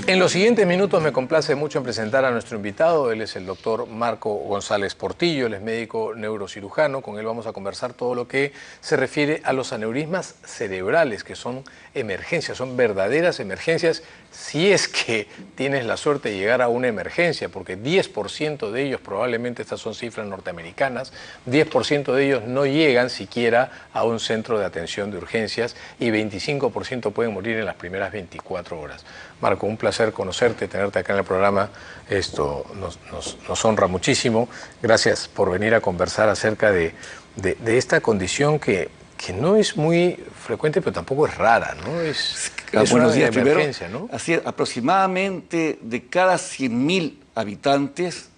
En los siguientes minutos me complace mucho en presentar a nuestro invitado. Él es el doctor Marco González Portillo, él es médico neurocirujano. Con él vamos a conversar todo lo que se refiere a los aneurismas cerebrales, que son emergencias, son verdaderas emergencias, si es que tienes la suerte de llegar a una emergencia, porque 10% de ellos, probablemente estas son cifras norteamericanas, 10% de ellos no llegan siquiera a un centro de atención de urgencias y 25% pueden morir en las primeras 24 horas. Marco, un placer conocerte, tenerte acá en el programa. Esto nos honra muchísimo. Gracias por venir a conversar acerca de esta condición que no es muy frecuente, pero tampoco es rara, ¿no? Es buenos días, emergencia, primero, ¿no? Así es, aproximadamente de cada 100.000 habitantes,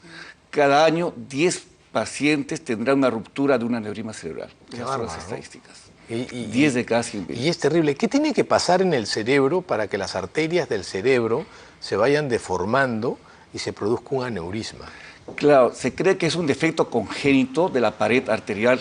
cada año 10 pacientes tendrán una ruptura de un aneurisma cerebral. Esas son las estadísticas. 10 de cada 100.000. Y es terrible. ¿Qué tiene que pasar en el cerebro para que las arterias del cerebro se vayan deformando y se produzca un aneurisma? Claro, se cree que es un defecto congénito de la pared arterial,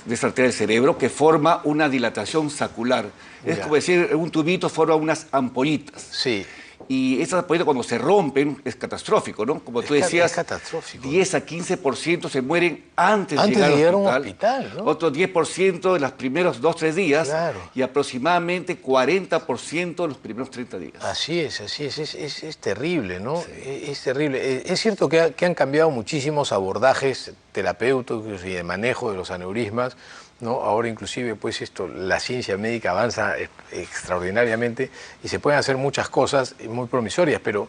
de esa arteria del cerebro, que forma una dilatación sacular. Es como decir, un tubito forma unas ampollitas. Sí. Y esas ampollitas cuando se rompen es catastrófico, ¿no? Como tú decías, es catastrófico. 10 a 15% se mueren antes de llegar al a un hospital, ¿no? Otro 10% en los primeros 2-3 días. Claro. Y aproximadamente 40% en los primeros 30 días. Así es, es terrible, ¿no? Sí. Es terrible. Es cierto que han cambiado muchísimos abordajes terapéuticos y de manejo de los aneurismas, ¿no? Ahora inclusive pues la ciencia médica avanza extraordinariamente y se pueden hacer muchas cosas muy promisorias, pero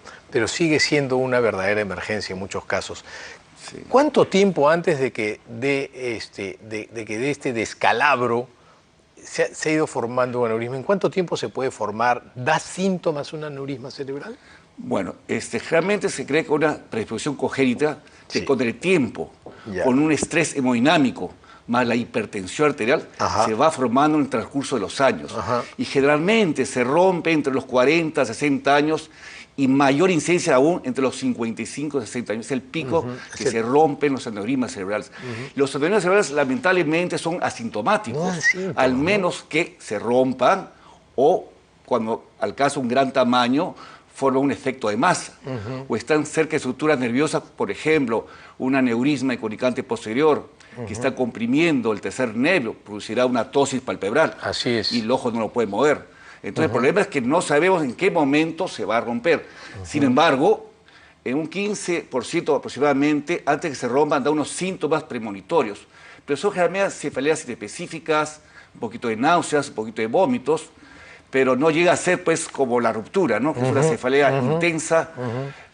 sigue siendo una verdadera emergencia en muchos casos. Sí. ¿Cuánto tiempo antes de que de este descalabro se ha ido formando un aneurisma? ¿En cuánto tiempo se puede formar? ¿Da síntomas un aneurisma cerebral? Bueno, realmente se cree que una predisposición congénita que sí, con el tiempo, con un estrés hemodinámico, más la hipertensión arterial, se va formando en el transcurso de los años. Y generalmente se rompe entre los 40, 60 años y mayor incidencia aún entre los 55 y 60 años. Es el pico que se rompen los aneurismas cerebrales. Los aneurismas cerebrales lamentablemente son asintomáticos, al menos que se rompan o cuando alcanza un gran tamaño forma un efecto de masa, o están cerca de estructuras nerviosas, por ejemplo, un aneurisma comunicante posterior, que está comprimiendo el tercer nervio, producirá una tosis palpebral. Así es. Y el ojo no lo puede mover. Entonces el problema es que no sabemos en qué momento se va a romper. Sin embargo, en un 15% aproximadamente, antes de que se rompan, da unos síntomas premonitorios. Pero son generalmente cefaleas inespecíficas, un poquito de náuseas, un poquito de vómitos, pero no llega a ser pues como la ruptura, ¿no? Que es una cefalea intensa,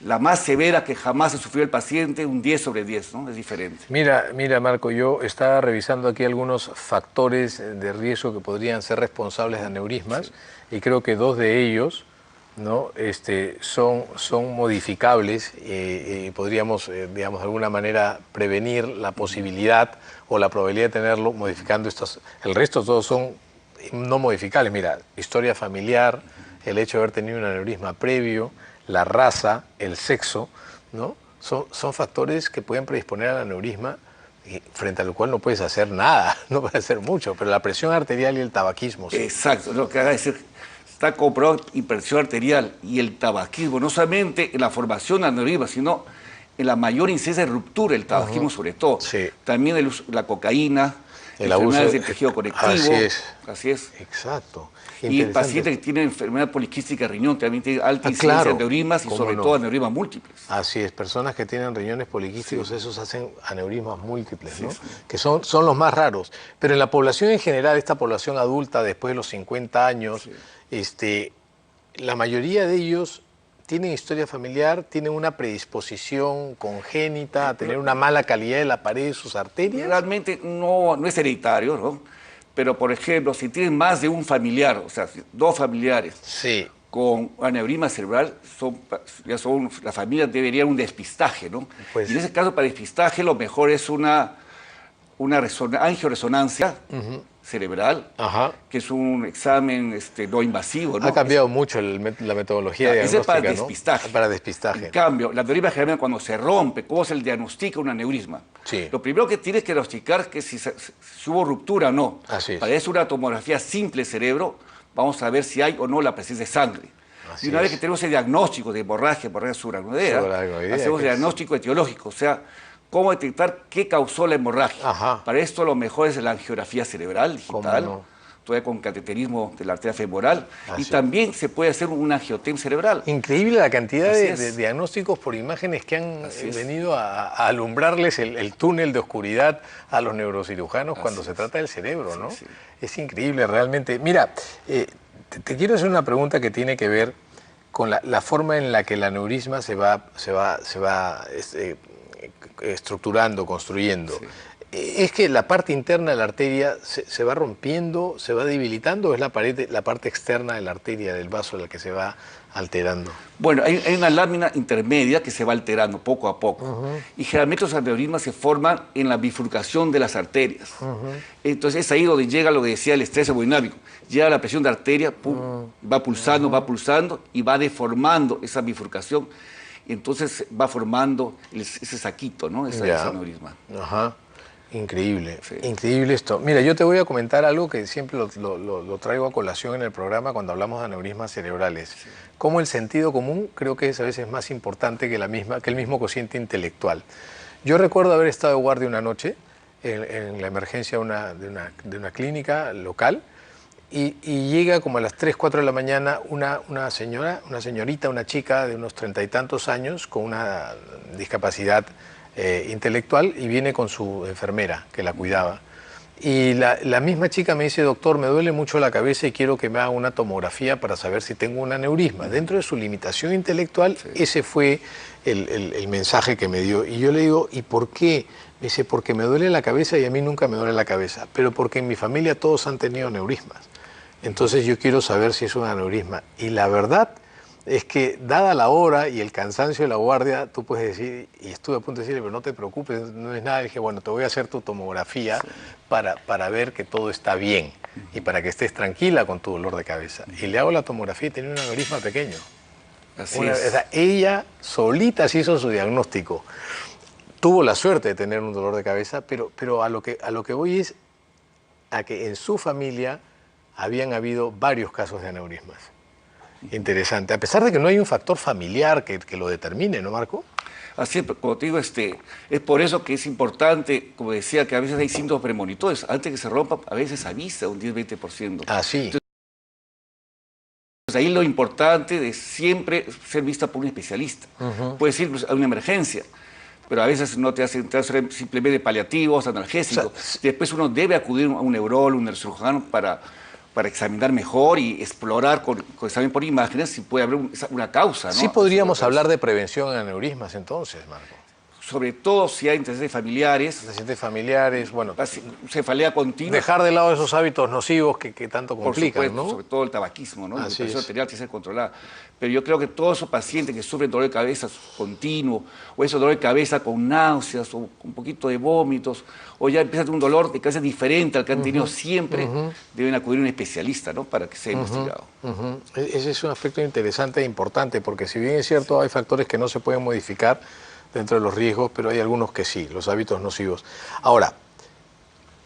la más severa que jamás ha sufrido el paciente, un 10 sobre 10, ¿no? Es diferente. Mira, Marco, yo estaba revisando aquí algunos factores de riesgo que podrían ser responsables de aneurismas, y creo que 2 de ellos, ¿no? son modificables y podríamos, digamos, de alguna manera prevenir la posibilidad o la probabilidad de tenerlo modificando estos. El resto todos son no modificables. Mira, historia familiar, el hecho de haber tenido un aneurisma previo, la raza, el sexo, ¿no? Son factores que pueden predisponer al aneurisma frente al cual no puedes hacer nada, no puedes hacer mucho, pero la presión arterial y el tabaquismo. Sí. Exacto, lo que haga decir, está comprobado hipertensión arterial y el tabaquismo, no solamente en la formación de aneurisma, sino en la mayor incidencia de ruptura, el tabaquismo sobre todo. Sí. También la cocaína, el abuso del tejido conectivo. Así es. Exacto. Y pacientes que tienen enfermedad poliquística de riñón también tienen alta incidencia de aneurismas y sobre todo aneurismas múltiples. Así es, personas que tienen riñones poliquísticos, esos hacen aneurismas múltiples, ¿no? Que son los más raros. Pero en la población en general, esta población adulta después de los 50 años, la mayoría de ellos tienen historia familiar, tienen una predisposición congénita a tener una mala calidad de la pared de sus arterias. Realmente no es hereditario, ¿no? Pero, por ejemplo, si tienen más de un familiar, o sea, 2 familiares con aneurisma cerebral, la familia debería un despistaje, ¿no? Pues, y en ese caso, para despistaje, lo mejor es una angioresonancia cerebral, que es un examen no invasivo, ¿no? Ha cambiado mucho la metodología diagnóstica, es para despistaje. ¿no? Para despistaje. En cambio, la aneurisma generalmente cuando se rompe, ¿cómo se diagnostica un aneurisma? Lo primero que tienes que diagnosticar es que si hubo ruptura o no. Para eso una tomografía simple cerebro, vamos a ver si hay o no la presencia de sangre. Y una vez que tenemos el diagnóstico de hemorragia subaracnoidea, hacemos el diagnóstico etiológico, o sea, cómo detectar qué causó la hemorragia. Para esto lo mejor es la angiografía cerebral digital, todavía con cateterismo de la arteria femoral, y también se puede hacer un angiotem cerebral. Increíble la cantidad de diagnósticos por imágenes que han venido a alumbrarles el túnel de oscuridad a los neurocirujanos cuando se trata del cerebro, ¿no? Es increíble realmente. Mira, te quiero hacer una pregunta que tiene que ver con la forma en la que el aneurisma se va estructurando, construyendo. ¿Es que la parte interna de la arteria se va rompiendo, se va debilitando, o es la parte externa de la arteria, del vaso, la que se va alterando? Bueno, hay una lámina intermedia que se va alterando poco a poco. Y generalmente los aneurismas se forman en la bifurcación de las arterias. Entonces es ahí donde llega lo que decía el estrés hemodinámico. Llega la presión de arteria, va pulsando y va deformando esa bifurcación. Y entonces va formando ese saquito, ¿no? Ese aneurisma. Increíble, increíble esto. Mira, yo te voy a comentar algo que siempre lo traigo a colación en el programa cuando hablamos de aneurismas cerebrales. Como el sentido común creo que es a veces más importante que el mismo cociente intelectual. Yo recuerdo haber estado de guardia una noche en la emergencia de una clínica local y llega como a las 3, 4 de la mañana una señorita, una chica de unos 30 y tantos años con una discapacidad intelectual, y viene con su enfermera que la cuidaba. Y la misma chica me dice: doctor, me duele mucho la cabeza y quiero que me haga una tomografía para saber si tengo un aneurisma. Dentro de su limitación intelectual, ese fue el mensaje que me dio. Y yo le digo: ¿y por qué? Me dice: porque me duele la cabeza y a mí nunca me duele la cabeza, pero porque en mi familia todos han tenido aneurismas. Entonces yo quiero saber si es un aneurisma. Y la verdad es que, dada la hora y el cansancio de la guardia, tú puedes decir, y estuve a punto de decirle, pero no te preocupes, no es nada. Y dije, bueno, te voy a hacer tu tomografía para ver que todo está bien y para que estés tranquila con tu dolor de cabeza. Y le hago la tomografía y tenía un aneurisma pequeño. O sea, ella solita se hizo su diagnóstico. Tuvo la suerte de tener un dolor de cabeza, pero a lo que voy es a que en su familia habían habido varios casos de aneurismas. Interesante, a pesar de que no hay un factor familiar que lo determine, ¿no, Marco? Así es, como te digo, es por eso que es importante, como decía, que a veces hay síntomas premonitores. Antes que se rompa, a veces avisa un 10-20%. Ah, sí. Entonces, ahí lo importante de siempre ser vista por un especialista. Puede ser a una emergencia, pero a veces no te hacen simplemente paliativos, analgésicos. O sea, después uno debe acudir a un neurólogo, un neurocirujano para examinar mejor y explorar con examen por imágenes si puede haber una causa, ¿no? Sí podríamos hablar de prevención en aneurismas entonces, Marco. Sobre todo si hay antecedentes familiares. Antecedentes familiares, bueno. Cefalea continua. Dejar de lado esos hábitos nocivos que tanto complican, por supuesto, ¿no? sobre todo el tabaquismo, ¿no? La presión arterial tiene que ser controlada. Pero yo creo que todos esos pacientes que sufren dolor de cabeza continuo, o ese dolor de cabeza con náuseas, o un poquito de vómitos, o ya empieza a tener un dolor de cabeza diferente al que han tenido siempre, deben acudir a un especialista, ¿no? Para que sea investigado. Ese es un aspecto interesante e importante, porque si bien es cierto, hay factores que no se pueden modificar dentro de los riesgos, pero hay algunos que sí, los hábitos nocivos. Ahora,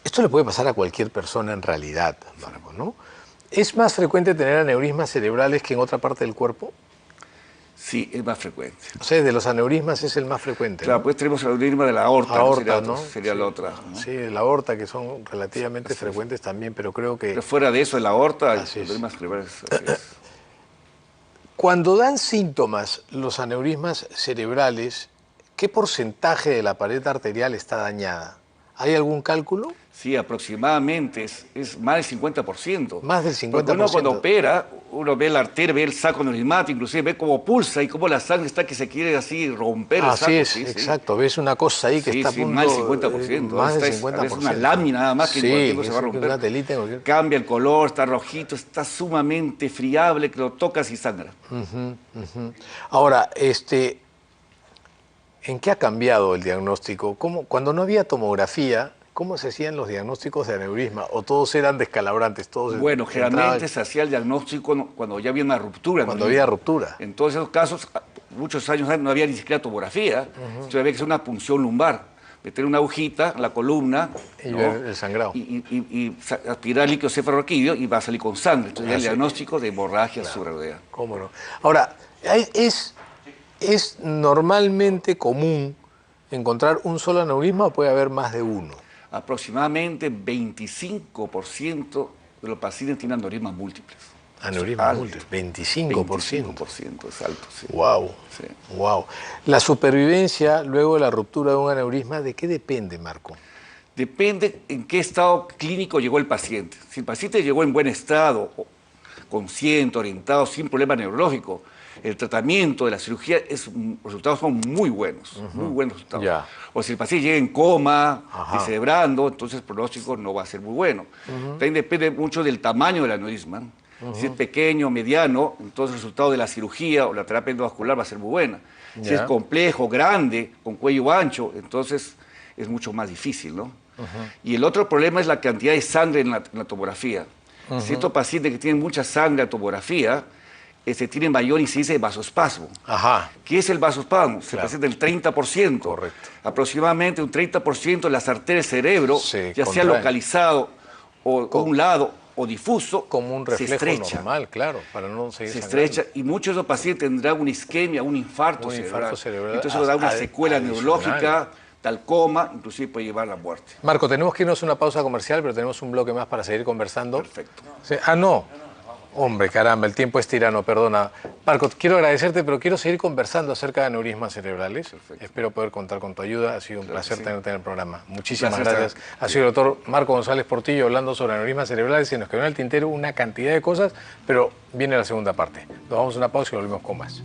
esto le puede pasar a cualquier persona en realidad, Marco, ¿no? ¿Es más frecuente tener aneurismas cerebrales que en otra parte del cuerpo? Sí, es más frecuente. O sea, de los aneurismas es el más frecuente, Claro, ¿no? pues tenemos el aneurisma de la aorta, ¿no? Sería la otra, ¿no? Sí, de la aorta, que son relativamente frecuentes también, pero creo que... Pero fuera de eso, de la aorta, los aneurismas cerebrales, así es. Cuando dan síntomas los aneurismas cerebrales, ¿qué porcentaje de la pared arterial está dañada? ¿Hay algún cálculo? Sí, aproximadamente, es más del 50%. Más del 50%. Porque uno cuando opera, uno ve la arteria, ve el saco aneurismático, inclusive ve cómo pulsa y cómo la sangre está que se quiere así romper el saco. Así es, exacto. Ves una cosa ahí que está a punto... más del 50%. Más del 50%. Es una lámina nada más que en cualquier tiempo se va a romper. Una telita en cualquier... Cambia el color, está rojito, está sumamente friable, que lo tocas y sangra. Ahora, ¿en qué ha cambiado el diagnóstico? Cuando no había tomografía, ¿cómo se hacían los diagnósticos de aneurisma? ¿O todos eran descalabrantes? Bueno, generalmente se hacía el diagnóstico cuando ya había una ruptura. Cuando había ruptura. En todos esos casos, muchos años no había ni siquiera tomografía, entonces había que hacer una punción lumbar meter una agujita en la columna y ver el sangrado. Y aspirar líquido cefalorraquídeo y va a salir con sangre. Entonces ya el diagnóstico de hemorragia subaracnoidea. ¿Cómo no? Ahora, ¿es normalmente común encontrar un solo aneurisma o puede haber más de uno? Aproximadamente 25% de los pacientes tienen aneurismas múltiples. Aneurismas múltiples, 25%. 25% es alto, sí. Wow, Sí. wow. La supervivencia luego de la ruptura de un aneurisma, ¿de qué depende, Marco? Depende en qué estado clínico llegó el paciente. Si el paciente llegó en buen estado, consciente, orientado, sin problema neurológico, el tratamiento de la cirugía, los resultados son muy buenos, muy buenos resultados. Ya. O si el paciente llega en coma, descerebrando, entonces el pronóstico no va a ser muy bueno. También depende mucho del tamaño del aneurisma. Si es pequeño, mediano, entonces el resultado de la cirugía o la terapia endovascular va a ser muy buena. Si es complejo, grande, con cuello ancho, entonces es mucho más difícil, ¿no? Y el otro problema es la cantidad de sangre en la tomografía. Ciertos pacientes que tienen mucha sangre en la tomografía tienen mayor incidencia de vasospasmo. ¿Qué es el vasospasmo? Se presenta el 30%. Correcto. Aproximadamente un 30% de las arterias del cerebro, ya sea localizado o a un lado o difuso, como un reflejo se estrecha. Normal, claro, para no seguir se sangrando. estrecha y muchos de los pacientes tendrán una isquemia, un infarto cerebral. Entonces eso da una secuela neurológica, tal coma, inclusive puede llevar a la muerte. Marco, tenemos que irnos a una pausa comercial, pero tenemos un bloque más para seguir conversando. Perfecto. ¿Sí? No. Hombre, caramba, el tiempo es tirano, perdona. Marco, quiero agradecerte, pero quiero seguir conversando acerca de aneurismas cerebrales. Perfecto. Espero poder contar con tu ayuda. Ha sido un placer tenerte en el programa. Muchísimas gracias. Ha sido el doctor Marco González Portillo hablando sobre aneurismas cerebrales y nos quedó en el tintero una cantidad de cosas, pero viene la segunda parte. Nos vamos a una pausa y volvemos con más.